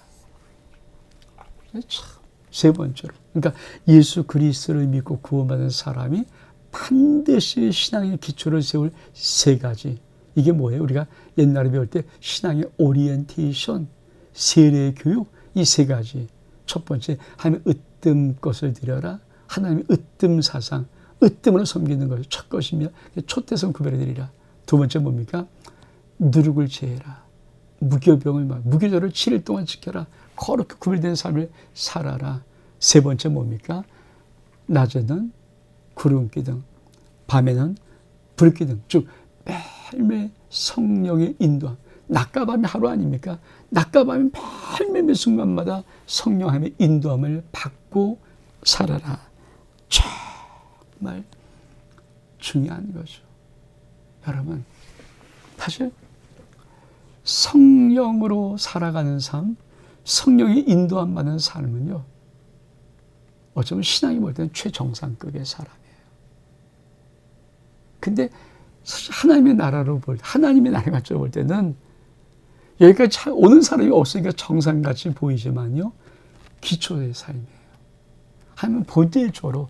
세 번째로, 그러니까 예수 그리스도를 믿고 구원받은 사람이 반드시 신앙의 기초를 세울 세 가지. 이게 뭐예요? 우리가 옛날에 배울 때 신앙의 오리엔테이션, 세례 교육, 이 세 가지. 첫 번째, 하나님의 으뜸 것을 드려라. 하나님의 으뜸 사상, 으뜸으로 섬기는 것이 첫 것이며 초태성 구별해 드리라. 두 번째 뭡니까? 누룩을 제해라. 무교병을 무교절을 7일 동안 지켜라. 거룩히 구별된 삶을 살아라. 세 번째 뭡니까? 낮에는 구름 기둥, 밤에는 불 기둥. 즉 매일매일 성령의 인도함. 낮과 밤이 하루 아닙니까? 낮과 밤이 매일매일 순간마다 성령의 인도함을 받고 살아라. 정말 중요한 거죠. 여러분, 사실 성령으로 살아가는 삶, 성령의 인도함 받는 삶은요, 어쩌면 신앙이 볼 때는 최정상급의 사람이에요. 근데 사실 하나님의 나라로 볼 때, 하나님의 나라 가지고 볼 때는 여기까지 오는 사람이 없으니까 정상같이 보이지만요, 기초의 삶이에요. 하나님은 본질적으로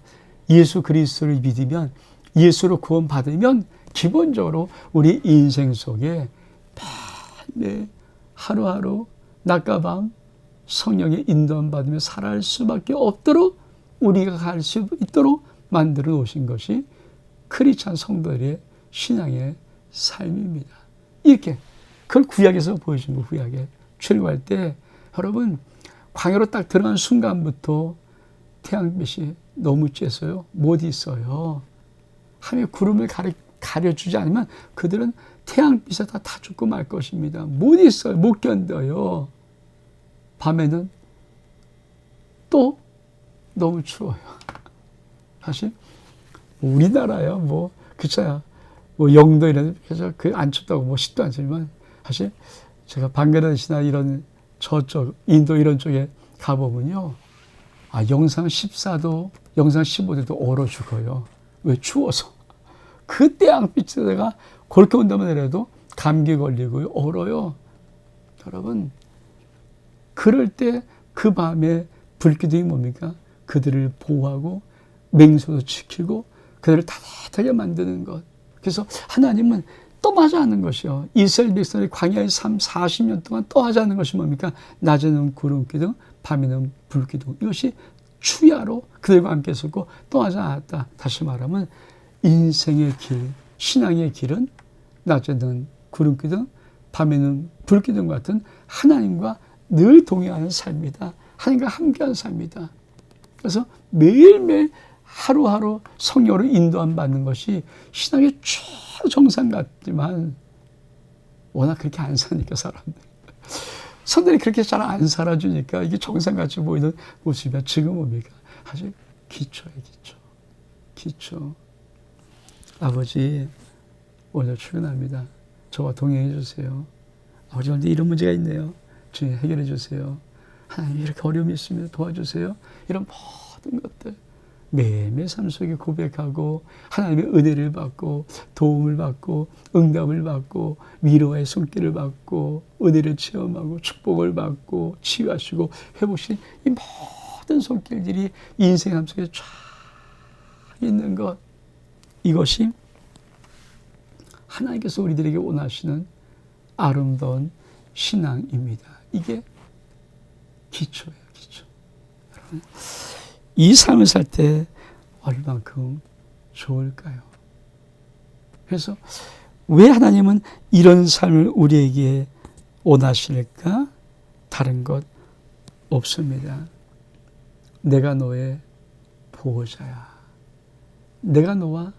예수 그리스도를 믿으면, 예수로 구원받으면 기본적으로 우리 인생 속에 매일 하루하루 낮과 밤 성령의 인도함 받으며 살아갈 수밖에 없도록 우리가 갈 수 있도록 만들어 놓으신 것이 크리스찬 성도들의 신앙의 삶입니다. 이렇게 그걸 구약에서 보여준 거. 구약에 출애굽할 때 여러분 광야로 딱 들어간 순간부터 태양빛이 너무 쬐서요 못 있어요. 하나님의 구름을 가려주지 않으면 그들은 태양빛에 다 죽고 말 것입니다. 못 있어요. 못 견뎌요. 밤에는 또 너무 추워요. 사실 우리나라야 뭐 그쳐야 뭐 영도 이런 그래서 그 안 춥다고 뭐 10도 안 추지만 사실 제가 방글라데시나 이런 저쪽 인도 이런 쪽에 가보면요, 영상 14도, 영상 15도도 얼어 죽어요. 왜? 추워서. 그 태양빛에다가 그렇게 온다면 해도 감기 걸리고요, 얼어요. 여러분, 그럴 때 그 밤에 불기둥이 뭡니까? 그들을 보호하고 맹수도 지키고 그들을 따뜻하게 만드는 것. 그래서 하나님은 떠나지 않는 것이요. 이스라엘 백성이 광야의 삶 40년 동안 떠나지 않는 것이 뭡니까? 낮에는 구름기둥, 밤에는 불기둥. 이것이 추야로 그들과 함께 있었고 떠나지 않았다. 다시 말하면 인생의 길, 신앙의 길은 낮에는 구름기둥, 밤에는 불기둥 같은 하나님과 늘 동행하는 삶이다. 하나님과 함께하는 삶이다. 그래서 매일매일 하루하루 성령으로 인도함 받는 것이 신앙의 최정상 같지만 워낙 그렇게 안 사니까 사람들. 선들이 그렇게 잘 안 살아주니까 이게 정상같이 보이는 모습이야. 지금 뭡니까? 아주 기초예요, 기초. 기초. 아버지, 오늘 출근합니다. 저와 동행해 주세요. 아버지, 오늘 이런 문제가 있네요. 주님 해결해 주세요. 하나님 이렇게 어려움이 있으면 도와주세요. 이런 모든 것들 매일매일 삶 속에 고백하고 하나님의 은혜를 받고 도움을 받고 응답을 받고 위로의 손길을 받고 은혜를 체험하고 축복을 받고 치유하시고 회복하신 이 모든 손길들이 인생 삶 속에 쫙 있는 것, 이것이 하나님께서 우리들에게 원하시는 아름다운 신앙입니다. 이게 기초예요, 기초. 여러분, 이 삶을 살 때 얼만큼 좋을까요? 그래서 왜 하나님은 이런 삶을 우리에게 원하실까? 다른 것 없습니다. 내가 너의 보호자야. 내가 너와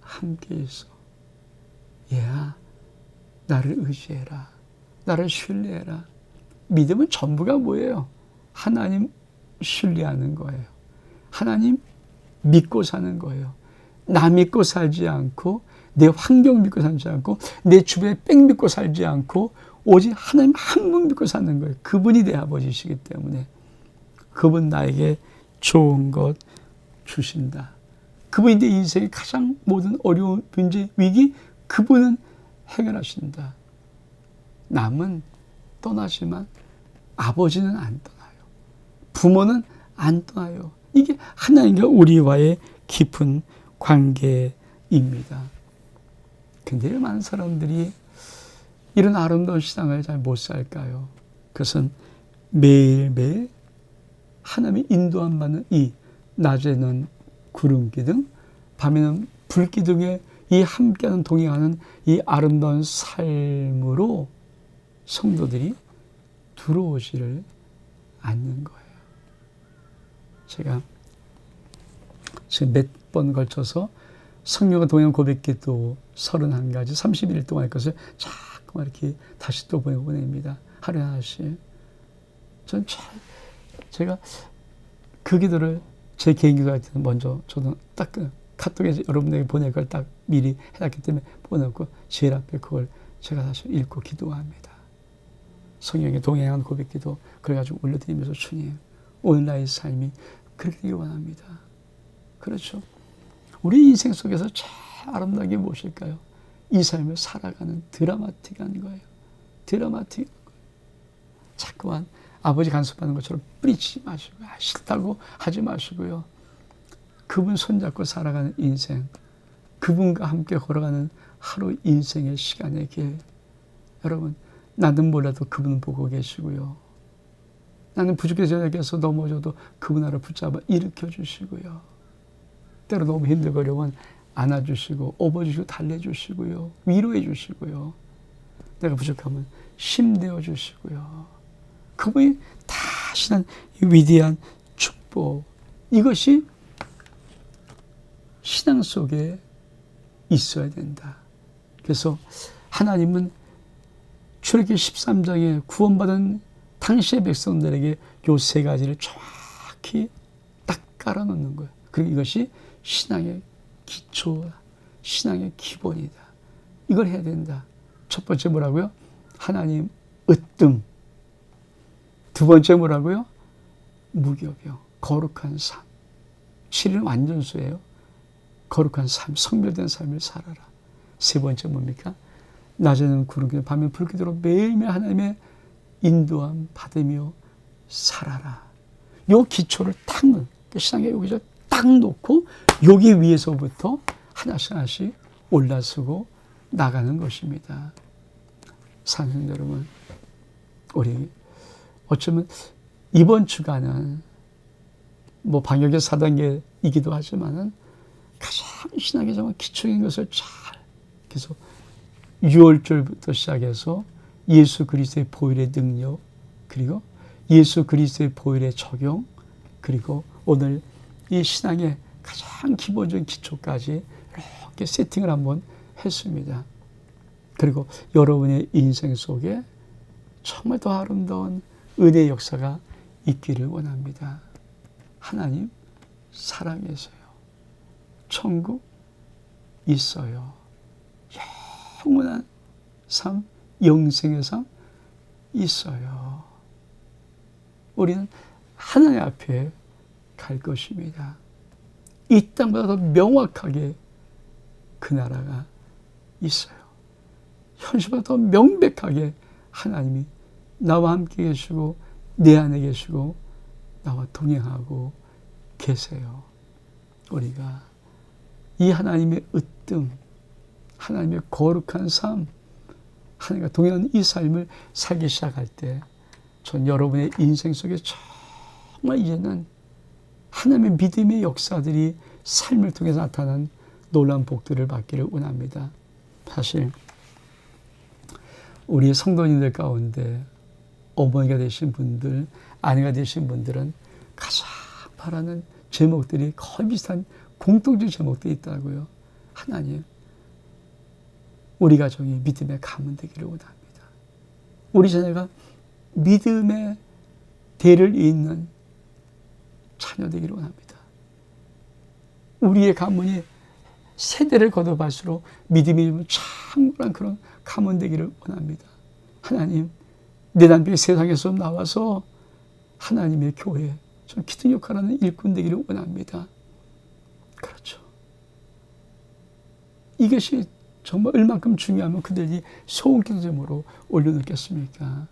함께 있어. 얘야, 나를 의지해라. 나를 신뢰해라. 믿음은 전부가 뭐예요? 하나님 신뢰하는 거예요. 하나님 믿고 사는 거예요. 나 믿고 살지 않고 내 환경 믿고 살지 않고 내 주변에 뺑 믿고 살지 않고 오직 하나님 한 분 믿고 사는 거예요. 그분이 내 아버지시기 때문에 그분 나에게 좋은 것 주신다. 그분이 내 인생의 가장 모든 어려운 문제, 위기 그분은 해결하신다. 남은 떠나지만 아버지는 안 떠나요. 부모는 안 떠나요. 이게 하나님과 우리와의 깊은 관계입니다. 근데 많은 사람들이 이런 아름다운 신앙을 잘 못 살까요? 그것은 매일매일 하나님의 인도함 받는 이 낮에는 구름기둥, 밤에는 불기둥에 이 함께하는 동행하는 이 아름다운 삶으로 성도들이 들어오지를 않는 거예요. 제가 지금 몇 번 걸쳐서 성령과 동행 고백기도 31가지 31일 동안 할 것을 자꾸 이렇게 다시 또 보냅니다. 하루에 하나씩. 제가 그 기도를 제 개인 기도할 때는 먼저 저도 딱 카톡에 여러분에게 보낼 걸 딱 미리 해놨기 때문에 보내고 제일 앞에 그걸 제가 다시 읽고 기도합니다. 성령의 동행한 고백기도 그래가지고 올려드리면서 주님, 오늘 나의 삶이 그렇게 되길 원합니다. 그렇죠. 우리 인생 속에서 제일 아름다운 게 무엇일까요? 이 삶을 살아가는 드라마틱한 거예요. 드라마틱한 거예요. 자꾸만 아버지 간섭하는 것처럼 뿌리치지 마시고 싫다고 하지 마시고요. 그분 손잡고 살아가는 인생, 그분과 함께 걸어가는 하루 인생의 시간의 길. 여러분, 나는 몰라도 그분은 보고 계시고요. 나는 부족해서 여기서 넘어져도 그분 나를 붙잡아 일으켜 주시고요. 때로 너무 힘들거려면 안아주시고 업어주시고 달래주시고요. 위로해 주시고요. 내가 부족하면 힘내어 주시고요. 그분이 다 하시는 위대한 축복. 이것이 신앙 속에 있어야 된다. 그래서 하나님은 출애굽기 13장에 구원받은 당시의 백성들에게 요 세 가지를 정확히 딱 깔아놓는 거예요. 그리고 이것이 신앙의 기초다. 신앙의 기본이다. 이걸 해야 된다. 첫 번째 뭐라고요? 하나님 으뜸. 두 번째 뭐라고요? 무교병, 거룩한 삶. 7일 완전수예요. 거룩한 삶, 성별된 삶을 살아라. 세 번째 뭡니까? 낮에는 구름 기도, 밤에는 불 기도로 매일매일 하나님의 인도함 받으며 살아라. 요 기초를 딱 넣는, 신앙에 여기서 딱 놓고 여기 위에서부터 하나씩 하나씩 올라서고 나가는 것입니다. 사랑하는 여러분, 우리 어쩌면 이번 주간은 뭐 방역의 4단계이기도 하지만은 가장 신앙에 정말 기초인 것을 잘, 그래서 6월절부터 시작해서 예수 그리스도의 보혈의 능력, 그리고 예수 그리스도의 보혈의 적용, 그리고 오늘 이 신앙의 가장 기본적인 기초까지 이렇게 세팅을 한번 했습니다. 그리고 여러분의 인생 속에 정말 더 아름다운 은혜의 역사가 있기를 원합니다. 하나님 사랑해서요. 천국 있어요. 영원한 삶, 영생의 삶 있어요. 우리는 하나님 앞에 갈 것입니다. 이 땅보다 더 명확하게 그 나라가 있어요. 현실보다 더 명백하게 하나님이 나와 함께 계시고 내 안에 계시고 나와 동행하고 계세요. 우리가 이 하나님의 으뜸, 하나님의 거룩한 삶, 하나님과 동행하는 이 삶을 살기 시작할 때 전 여러분의 인생 속에 정말 이제는 하나님의 믿음의 역사들이 삶을 통해서 나타나는 놀라운 복들을 받기를 원합니다. 사실 우리 성도님들 가운데 어머니가 되신 분들, 아내가 되신 분들은 가장 바라는 제목들이 거의 비슷한 공통적인 제목들이 있다고요. 하나님, 우리 가정이 믿음의 가문 되기를 원합니다. 우리 자녀가 믿음의 대를 잇는 자녀 되기를 원합니다. 우리의 가문이 세대를 거듭할수록 믿음이 창궐한 그런 가문 되기를 원합니다. 하나님, 내 남편이 세상에서 나와서 하나님의 교회, 좀 기둥 역할하는 일꾼 되기를 원합니다. 그렇죠. 이것이 정말 얼만큼 중요하면 그들이 소원경제으로 올려놓겠습니까?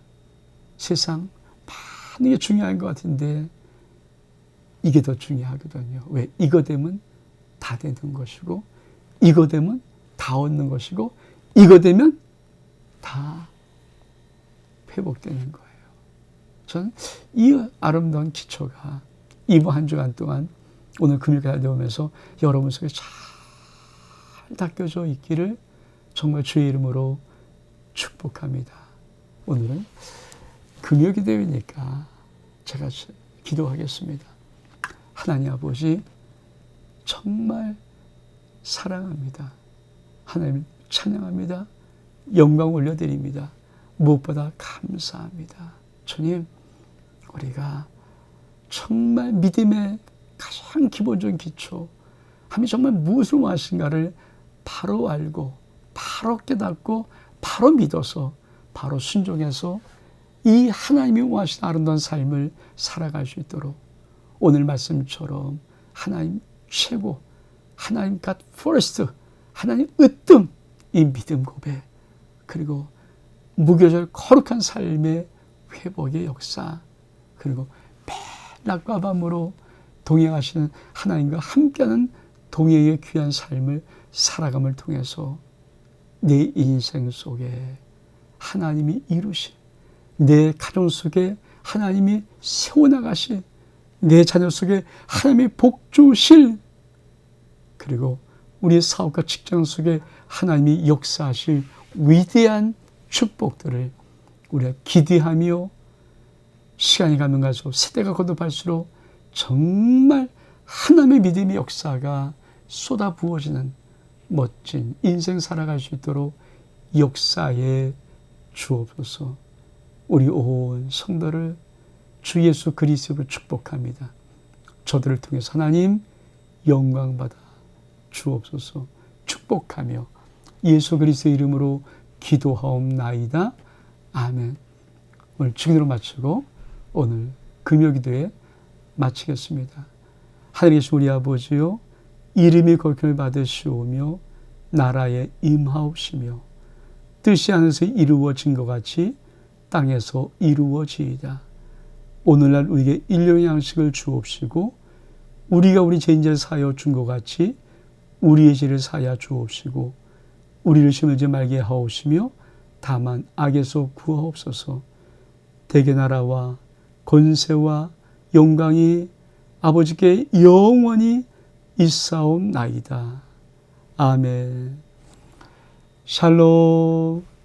세상 많은 게 중요한 것 같은데 이게 더 중요하거든요. 왜? 이거 되면 다 되는 것이고, 이거 되면 다 얻는 것이고, 이거 되면 다 회복되는 거예요. 저는 이 아름다운 기초가 이번 한 주간 동안 오늘 금요일까지 오면서 여러분 속에 잘 닦여져 있기를 정말 주의 이름으로 축복합니다. 오늘은 금요 기도회니까 제가 기도하겠습니다. 하나님 아버지, 정말 사랑합니다. 하나님 찬양합니다. 영광 올려드립니다. 무엇보다 감사합니다. 주님, 우리가 정말 믿음의 가장 기본적인 기초, 하나님이 정말 무엇을 원하신가를 바로 알고, 바로 깨닫고, 바로 믿어서, 바로 순종해서 이 하나님이 원하시는 아름다운 삶을 살아갈 수 있도록 오늘 말씀처럼 하나님 최고, 하나님 God first, 하나님 으뜸, 이 믿음 고백, 그리고 무교절 거룩한 삶의 회복의 역사, 그리고 매일 낮과 밤으로 동행하시는 하나님과 함께하는 동행의 귀한 삶을 살아감을 통해서 내 인생 속에 하나님이 이루신, 내 가정 속에 하나님이 세워나가실, 내 자녀 속에 하나님이 복 주실, 그리고 우리 사업과 직장 속에 하나님이 역사하실 위대한 축복들을 우리가 기대하며 시간이 가면 갈수록 세대가 거듭할수록 정말 하나님의 믿음의 역사가 쏟아 부어지는 멋진 인생 살아갈 수 있도록 역사에 주옵소서. 우리 온 성도를 주 예수 그리스도로 축복합니다. 저들을 통해서 하나님 영광받아 주옵소서. 축복하며 예수 그리스도의 이름으로 기도하옵나이다. 아멘. 오늘 증인으로 마치고 오늘 금요기도에 마치겠습니다. 하늘에 계신 우리 아버지요, 이름이 거룩함을 받으시오며 나라에 임하옵시며 뜻이 하늘에서 이루어진 것 같이 땅에서 이루어지이다. 오늘날 우리에게 일용의 양식을 주옵시고 우리가 우리 죄인들을 사하여 준 것 같이 우리의 죄를 사하여 주옵시고 우리를 시험하지 말게 하옵시며 다만 악에서 구하옵소서. 대개 나라와 권세와 영광이 아버지께 영원히 있사옵나이다. 아멘. 샬롬.